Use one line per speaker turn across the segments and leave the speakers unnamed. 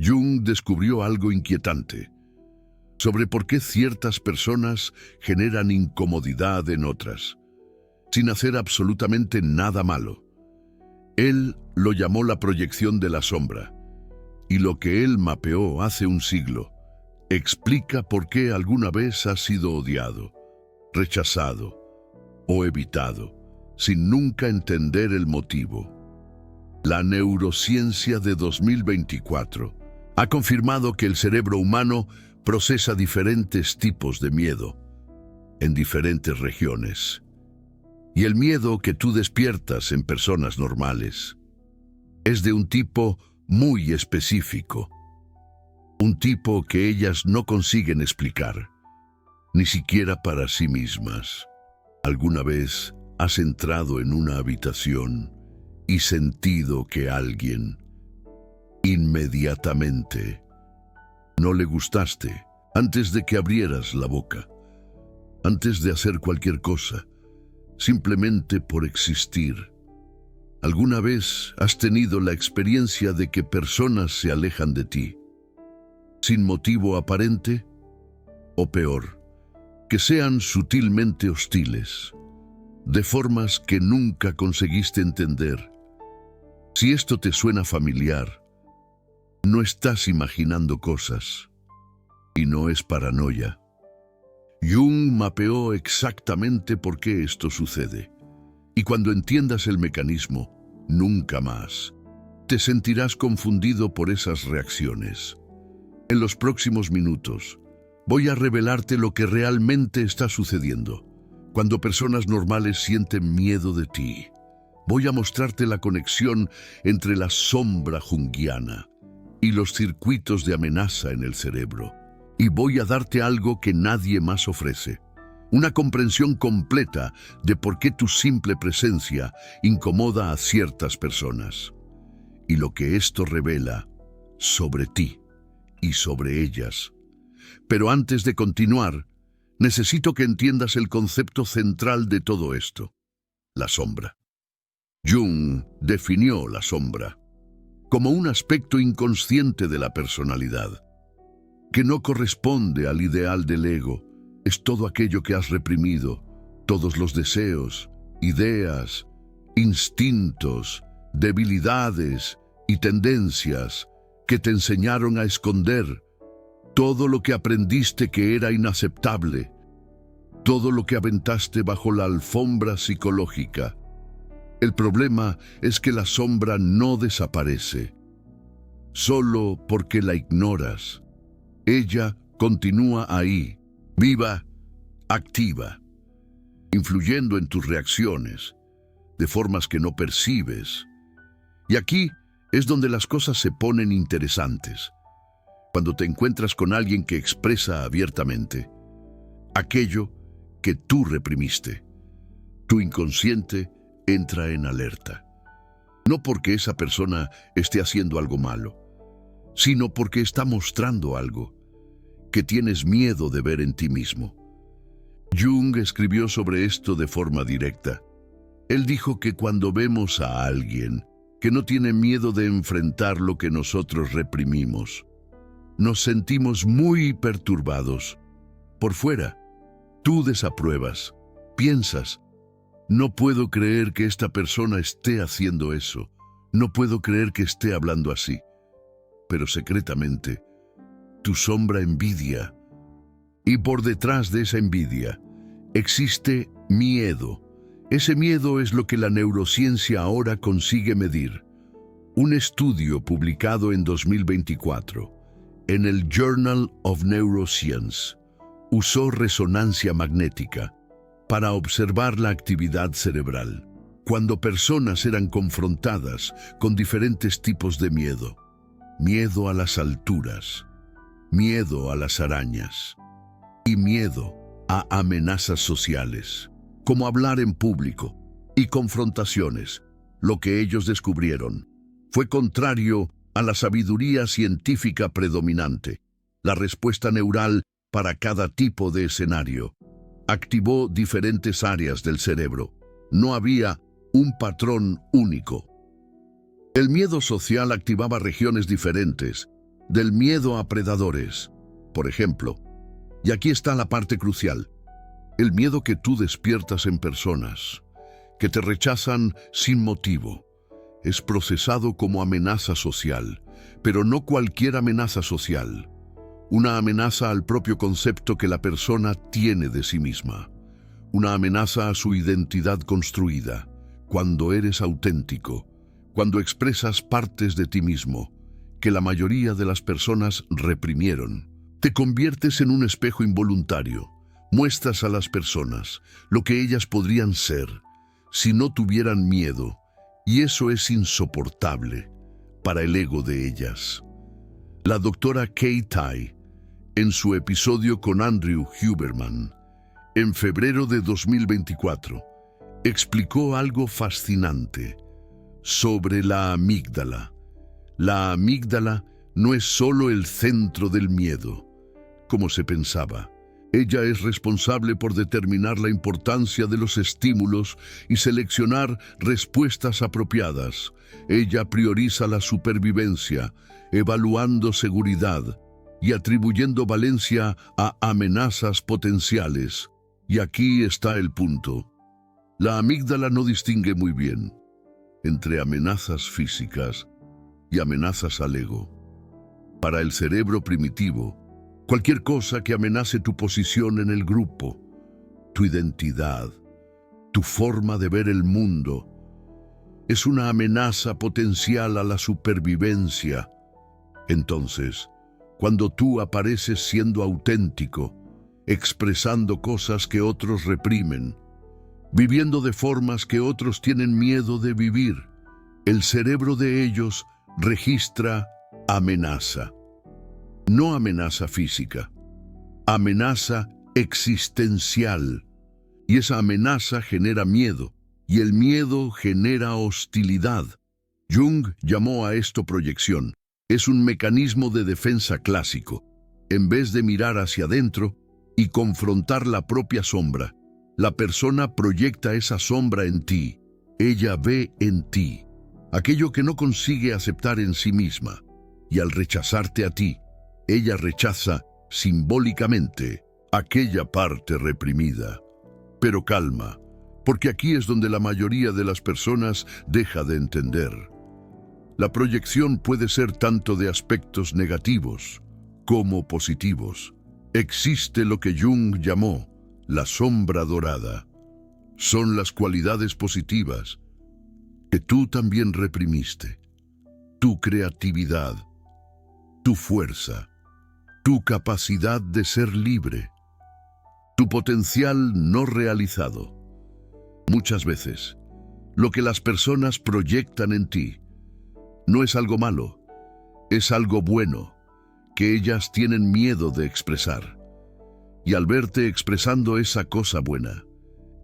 Jung descubrió algo inquietante sobre por qué ciertas personas generan incomodidad en otras, sin hacer absolutamente nada malo. Él lo llamó la proyección de la sombra, y lo que él mapeó hace un siglo explica por qué alguna vez has sido odiado, rechazado o evitado, sin nunca entender el motivo. La neurociencia de 2024 ha confirmado que el cerebro humano procesa diferentes tipos de miedo en diferentes regiones. Y el miedo que tú despiertas en personas normales es de un tipo muy específico, un tipo que ellas no consiguen explicar, ni siquiera para sí mismas. ¿Alguna vez has entrado en una habitación y sentido que alguien inmediatamente no le gustaste antes de que abrieras la boca, antes de hacer cualquier cosa, simplemente por existir? ¿Alguna vez has tenido la experiencia de que personas se alejan de ti, sin motivo aparente? O peor, que sean sutilmente hostiles, de formas que nunca conseguiste entender. Si esto te suena familiar, no estás imaginando cosas, y no es paranoia. Jung mapeó exactamente por qué esto sucede, y cuando entiendas el mecanismo, nunca más te sentirás confundido por esas reacciones. En los próximos minutos, voy a revelarte lo que realmente está sucediendo cuando personas normales sienten miedo de ti. Voy a mostrarte la conexión entre la sombra junguiana y los circuitos de amenaza en el cerebro. Y voy a darte algo que nadie más ofrece: una comprensión completa de por qué tu simple presencia incomoda a ciertas personas, y lo que esto revela sobre ti y sobre ellas. Pero antes de continuar, necesito que entiendas el concepto central de todo esto: la sombra. Jung definió la sombra como un aspecto inconsciente de la personalidad, que no corresponde al ideal del ego. Es todo aquello que has reprimido, todos los deseos, ideas, instintos, debilidades y tendencias que te enseñaron a esconder, todo lo que aprendiste que era inaceptable, todo lo que aventaste bajo la alfombra psicológica. El problema es que la sombra no desaparece solo porque la ignoras. Ella continúa ahí, viva, activa, influyendo en tus reacciones de formas que no percibes. Y aquí es donde las cosas se ponen interesantes, cuando te encuentras con alguien que expresa abiertamente aquello que tú reprimiste. Tu inconsciente entra en alerta, no porque esa persona esté haciendo algo malo, sino porque está mostrando algo que tienes miedo de ver en ti mismo. Jung escribió sobre esto de forma directa. Él dijo que cuando vemos a alguien que no tiene miedo de enfrentar lo que nosotros reprimimos, nos sentimos muy perturbados. Por fuera, tú desapruebas, piensas: no puedo creer que esta persona esté haciendo eso, no puedo creer que esté hablando así. Pero secretamente, tu sombra envidia, y por detrás de esa envidia existe miedo. Ese miedo es lo que la neurociencia ahora consigue medir. Un estudio publicado en 2024 en el Journal of Neuroscience usó resonancia magnética para observar la actividad cerebral cuando personas eran confrontadas con diferentes tipos de miedo. Miedo a las alturas, miedo a las arañas y miedo a amenazas sociales, como hablar en público y confrontaciones. Lo que ellos descubrieron fue contrario a la sabiduría científica predominante. La respuesta neural para cada tipo de escenario activó diferentes áreas del cerebro. No había un patrón único. El miedo social activaba regiones diferentes del miedo a predadores, por ejemplo. Y aquí está la parte crucial. El miedo que tú despiertas en personas que te rechazan sin motivo es procesado como amenaza social, pero no cualquier amenaza social. Una amenaza al propio concepto que la persona tiene de sí misma. Una amenaza a su identidad construida. Cuando eres auténtico, cuando expresas partes de ti mismo que la mayoría de las personas reprimieron, te conviertes en un espejo involuntario. Muestras a las personas lo que ellas podrían ser si no tuvieran miedo, y eso es insoportable para el ego de ellas. La doctora Kay Tai, en su episodio con Andrew Huberman, en febrero de 2024, explicó algo fascinante sobre la amígdala. La amígdala no es solo el centro del miedo, como se pensaba. Ella es responsable por determinar la importancia de los estímulos y seleccionar respuestas apropiadas. Ella prioriza la supervivencia, evaluando seguridad y atribuyendo valencia a amenazas potenciales. Y aquí está el punto. La amígdala no distingue muy bien entre amenazas físicas y amenazas al ego. Para el cerebro primitivo, cualquier cosa que amenace tu posición en el grupo, tu identidad, tu forma de ver el mundo, es una amenaza potencial a la supervivencia. Entonces, cuando tú apareces siendo auténtico, expresando cosas que otros reprimen, viviendo de formas que otros tienen miedo de vivir, el cerebro de ellos registra amenaza. No amenaza física, amenaza existencial. Y esa amenaza genera miedo, y el miedo genera hostilidad. Jung llamó a esto proyección. Es un mecanismo de defensa clásico. En vez de mirar hacia adentro y confrontar la propia sombra, la persona proyecta esa sombra en ti. Ella ve en ti aquello que no consigue aceptar en sí misma, y al rechazarte a ti, ella rechaza simbólicamente aquella parte reprimida. Pero calma, porque aquí es donde la mayoría de las personas deja de entender. La proyección puede ser tanto de aspectos negativos como positivos. Existe lo que Jung llamó la sombra dorada. Son las cualidades positivas que tú también reprimiste. Tu creatividad, tu fuerza, tu capacidad de ser libre, tu potencial no realizado. Muchas veces, lo que las personas proyectan en ti no es algo malo, es algo bueno que ellas tienen miedo de expresar. Y al verte expresando esa cosa buena,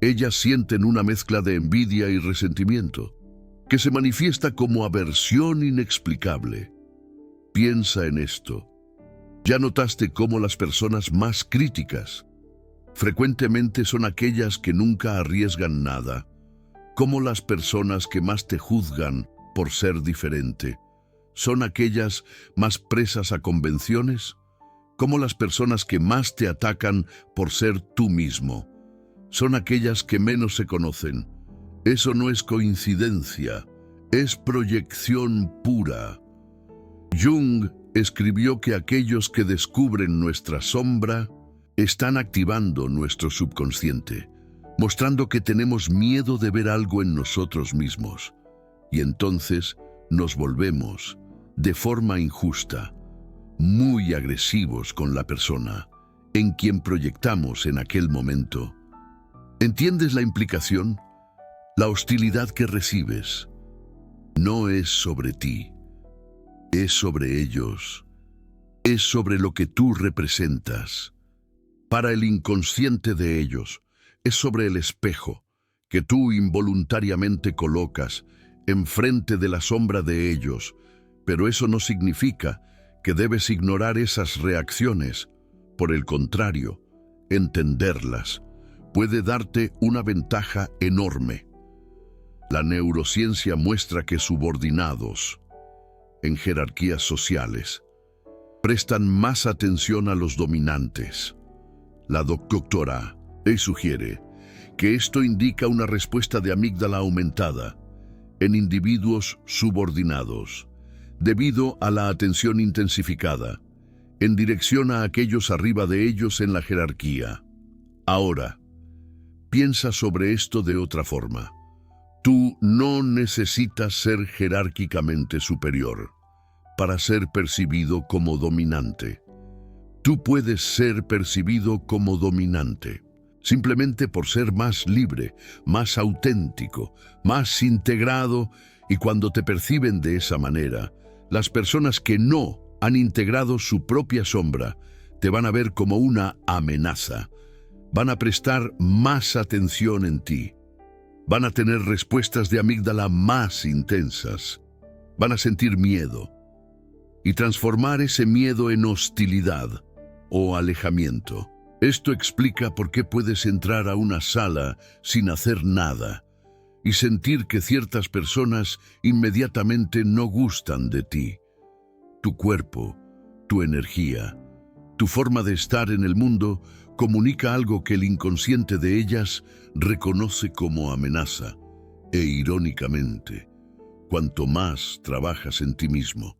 ellas sienten una mezcla de envidia y resentimiento que se manifiesta como aversión inexplicable. Piensa en esto. ¿Ya notaste cómo las personas más críticas frecuentemente son aquellas que nunca arriesgan nada? ¿Cómo las personas que más te juzgan por ser diferente son aquellas más presas a convenciones? ¿Cómo las personas que más te atacan por ser tú mismo son aquellas que menos se conocen? Eso no es coincidencia, es proyección pura. Jung escribió que aquellos que descubren nuestra sombra están activando nuestro subconsciente, mostrando que tenemos miedo de ver algo en nosotros mismos. Y entonces nos volvemos, de forma injusta, muy agresivos con la persona en quien proyectamos en aquel momento. ¿Entiendes la implicación? La hostilidad que recibes no es sobre ti, es sobre ellos, es sobre lo que tú representas. Para el inconsciente de ellos, es sobre el espejo que tú involuntariamente colocas enfrente de la sombra de ellos, pero eso no significa que debes ignorar esas reacciones. Por el contrario, entenderlas puede darte una ventaja enorme. La neurociencia muestra que subordinados en jerarquías sociales prestan más atención a los dominantes. La doctora E sugiere que esto indica una respuesta de amígdala aumentada en individuos subordinados, debido a la atención intensificada, en dirección a aquellos arriba de ellos en la jerarquía. Ahora, piensa sobre esto de otra forma. Tú no necesitas ser jerárquicamente superior para ser percibido como dominante. Tú puedes ser percibido como dominante, simplemente por ser más libre, más auténtico, más integrado, y cuando te perciben de esa manera, las personas que no han integrado su propia sombra te van a ver como una amenaza. Van a prestar más atención en ti. Van a tener respuestas de amígdala más intensas. Van a sentir miedo y transformar ese miedo en hostilidad o alejamiento. Esto explica por qué puedes entrar a una sala sin hacer nada y sentir que ciertas personas inmediatamente no gustan de ti. Tu cuerpo, tu energía, tu forma de estar en el mundo comunica algo que el inconsciente de ellas reconoce como amenaza. E irónicamente, cuanto más trabajas en ti mismo,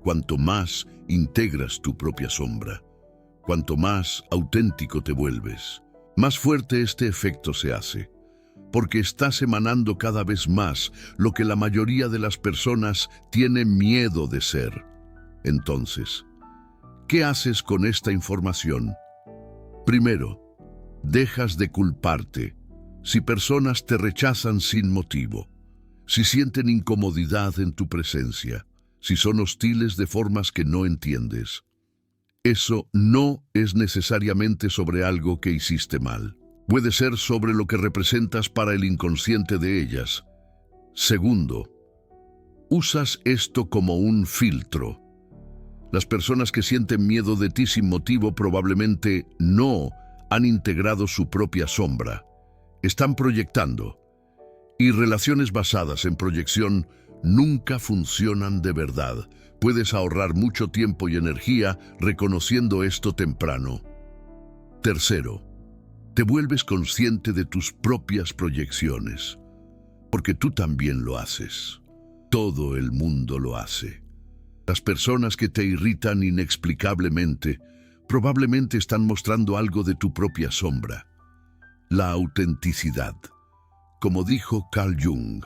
cuanto más integras tu propia sombra, cuanto más auténtico te vuelves, más fuerte este efecto se hace, porque estás emanando cada vez más lo que la mayoría de las personas tienen miedo de ser. Entonces, ¿qué haces con esta información? Primero, dejas de culparte si personas te rechazan sin motivo, si sienten incomodidad en tu presencia, si son hostiles de formas que no entiendes. Eso no es necesariamente sobre algo que hiciste mal. Puede ser sobre lo que representas para el inconsciente de ellas. Segundo, usas esto como un filtro. Las personas que sienten miedo de ti sin motivo probablemente no han integrado su propia sombra. Están proyectando. Y relaciones basadas en proyección nunca funcionan de verdad. Puedes ahorrar mucho tiempo y energía reconociendo esto temprano. Tercero, te vuelves consciente de tus propias proyecciones, porque tú también lo haces. Todo el mundo lo hace. Las personas que te irritan inexplicablemente probablemente están mostrando algo de tu propia sombra. La autenticidad, como dijo Carl Jung,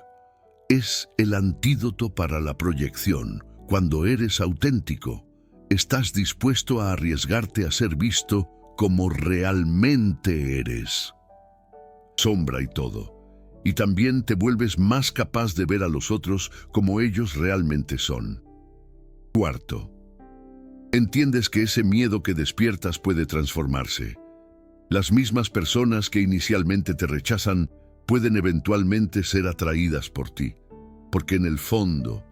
es el antídoto para la proyección. Cuando eres auténtico, estás dispuesto a arriesgarte a ser visto como realmente eres. Sombra y todo. Y también te vuelves más capaz de ver a los otros como ellos realmente son. Cuarto, entiendes que ese miedo que despiertas puede transformarse. Las mismas personas que inicialmente te rechazan pueden eventualmente ser atraídas por ti, porque en el fondo,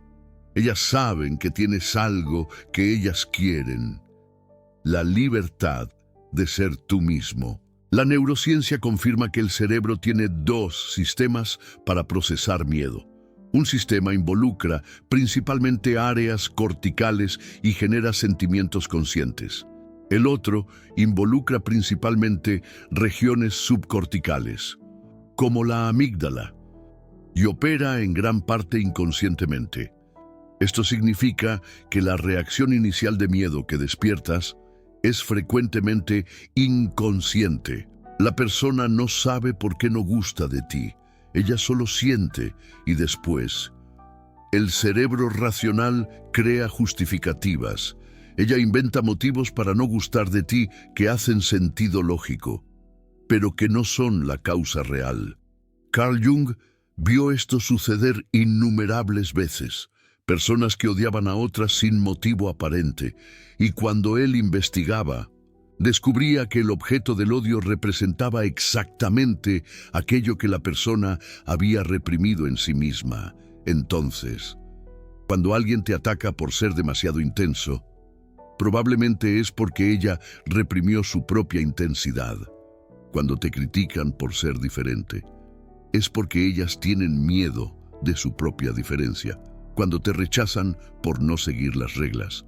ellas saben que tienes algo que ellas quieren: la libertad de ser tú mismo. La neurociencia confirma que el cerebro tiene dos sistemas para procesar miedo. Un sistema involucra principalmente áreas corticales y genera sentimientos conscientes. El otro involucra principalmente regiones subcorticales, como la amígdala, y opera en gran parte inconscientemente. Esto significa que la reacción inicial de miedo que despiertas es frecuentemente inconsciente. La persona no sabe por qué no gusta de ti. Ella solo siente, y después, el cerebro racional crea justificativas. Ella inventa motivos para no gustar de ti que hacen sentido lógico, pero que no son la causa real. Carl Jung vio esto suceder innumerables veces. Personas que odiaban a otras sin motivo aparente, y cuando él investigaba, descubría que el objeto del odio representaba exactamente aquello que la persona había reprimido en sí misma. Entonces, cuando alguien te ataca por ser demasiado intenso, probablemente es porque ella reprimió su propia intensidad. Cuando te critican por ser diferente, es porque ellas tienen miedo de su propia diferencia. Cuando te rechazan por no seguir las reglas,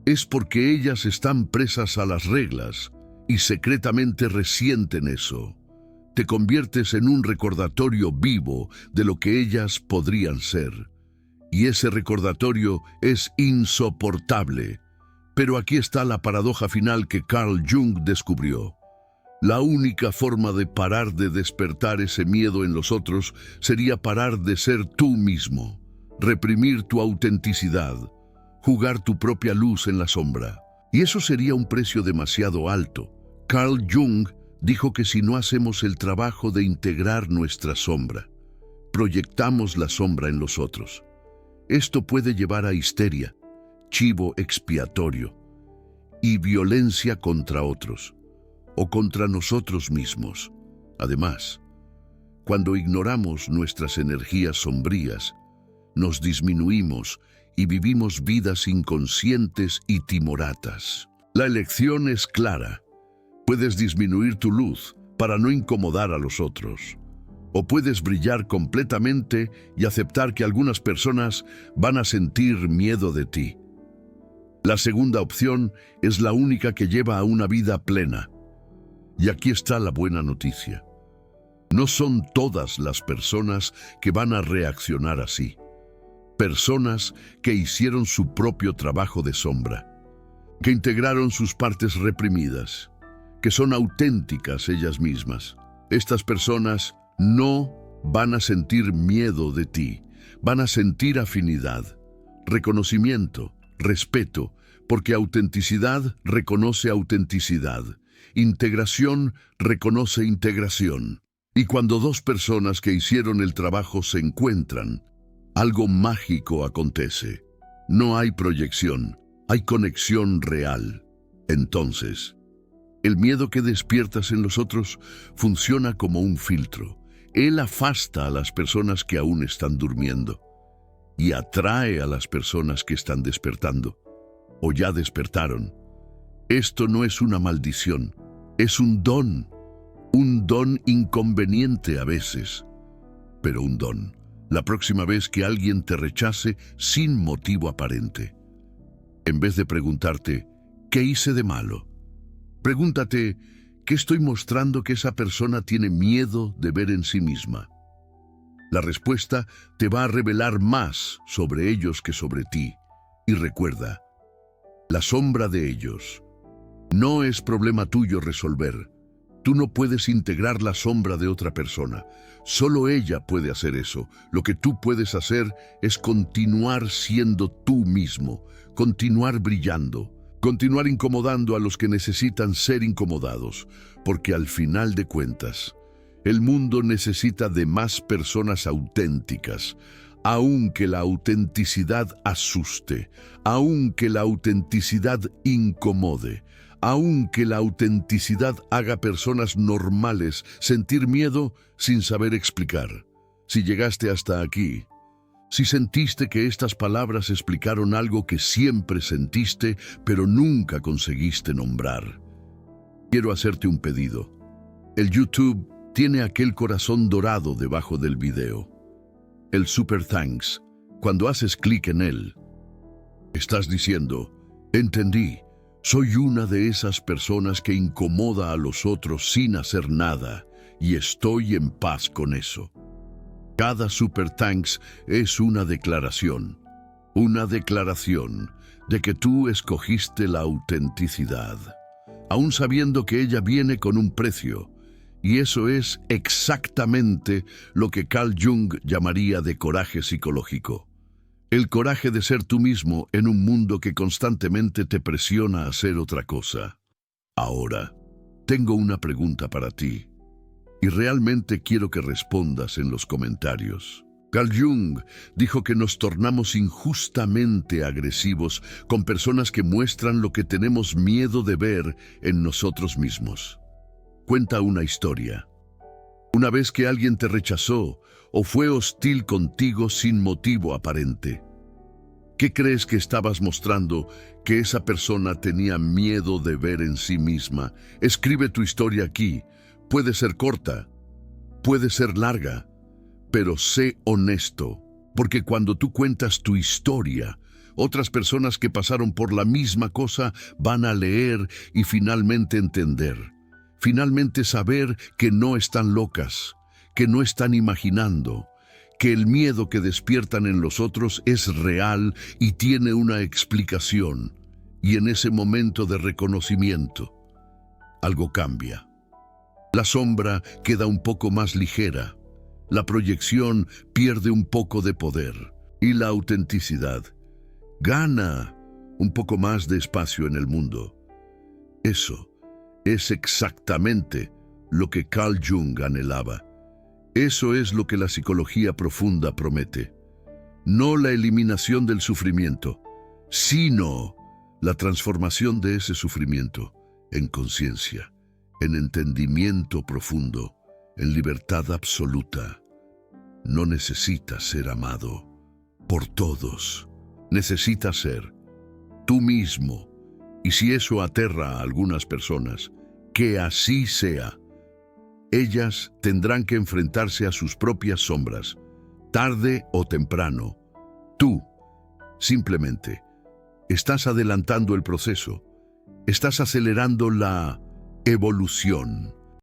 es porque ellas están presas a las reglas y secretamente resienten eso. Te conviertes en un recordatorio vivo de lo que ellas podrían ser. Y ese recordatorio es insoportable. Pero aquí está la paradoja final que Carl Jung descubrió. La única forma de parar de despertar ese miedo en los otros sería parar de ser tú mismo, reprimir tu autenticidad, jugar tu propia luz en la sombra. Y eso sería un precio demasiado alto. Carl Jung dijo que si no hacemos el trabajo de integrar nuestra sombra, proyectamos la sombra en los otros. Esto puede llevar a histeria, chivo expiatorio y violencia contra otros o contra nosotros mismos. Además, cuando ignoramos nuestras energías sombrías, nos disminuimos y vivimos vidas inconscientes y timoratas. La elección es clara. Puedes disminuir tu luz para no incomodar a los otros. O puedes brillar completamente y aceptar que algunas personas van a sentir miedo de ti. La segunda opción es la única que lleva a una vida plena. Y aquí está la buena noticia. No son todas las personas que van a reaccionar así. Personas que hicieron su propio trabajo de sombra, que integraron sus partes reprimidas, que son auténticas ellas mismas. Estas personas no van a sentir miedo de ti, van a sentir afinidad, reconocimiento, respeto, porque autenticidad reconoce autenticidad, integración reconoce integración. Y cuando dos personas que hicieron el trabajo se encuentran, algo mágico acontece. No hay proyección, hay conexión real. Entonces, el miedo que despiertas en los otros funciona como un filtro. Él afasta a las personas que aún están durmiendo y atrae a las personas que están despertando o ya despertaron. Esto no es una maldición, es un don inconveniente a veces, pero un don. La próxima vez que alguien te rechace sin motivo aparente, en vez de preguntarte, ¿qué hice de malo?, pregúntate, ¿qué estoy mostrando que esa persona tiene miedo de ver en sí misma? La respuesta te va a revelar más sobre ellos que sobre ti. Y recuerda, la sombra de ellos no es problema tuyo resolver. Tú no puedes integrar la sombra de otra persona. Solo ella puede hacer eso. Lo que tú puedes hacer es continuar siendo tú mismo, continuar brillando, continuar incomodando a los que necesitan ser incomodados, porque al final de cuentas, el mundo necesita de más personas auténticas, aunque la autenticidad asuste, aunque la autenticidad incomode, aunque la autenticidad haga personas normales sentir miedo sin saber explicar. Si llegaste hasta aquí, si sentiste que estas palabras explicaron algo que siempre sentiste, pero nunca conseguiste nombrar, quiero hacerte un pedido. El YouTube tiene aquel corazón dorado debajo del video. El Super Thanks. Cuando haces clic en él, estás diciendo, entendí. Soy una de esas personas que incomoda a los otros sin hacer nada, y estoy en paz con eso. Cada Super Thanks es una declaración de que tú escogiste la autenticidad, aún sabiendo que ella viene con un precio, y eso es exactamente lo que Carl Jung llamaría de coraje psicológico. El coraje de ser tú mismo en un mundo que constantemente te presiona a hacer otra cosa. Ahora, tengo una pregunta para ti, y realmente quiero que respondas en los comentarios. Carl Jung dijo que nos tornamos injustamente agresivos con personas que muestran lo que tenemos miedo de ver en nosotros mismos. Cuenta una historia. Una vez que alguien te rechazó o fue hostil contigo sin motivo aparente, ¿qué crees que estabas mostrando que esa persona tenía miedo de ver en sí misma? Escribe tu historia aquí. Puede ser corta, puede ser larga, pero sé honesto, porque cuando tú cuentas tu historia, Otras personas que pasaron por la misma cosa van a leer y finalmente entender. Finalmente saber que no están locas, que no están imaginando, que el miedo que despiertan en los otros es real y tiene una explicación. Y en ese momento de reconocimiento, algo cambia. La sombra queda un poco más ligera, la proyección pierde un poco de poder y la autenticidad gana un poco más de espacio en el mundo. Eso es exactamente lo que Carl Jung anhelaba. Eso es lo que la psicología profunda promete. No la eliminación del sufrimiento, sino la transformación de ese sufrimiento en conciencia, en entendimiento profundo, en libertad absoluta. No necesitas ser amado por todos. Necesitas ser tú mismo. Y si eso aterra a algunas personas, que así sea. Ellas tendrán que enfrentarse a sus propias sombras, tarde o temprano. Tú, simplemente, estás adelantando el proceso, estás acelerando la evolución.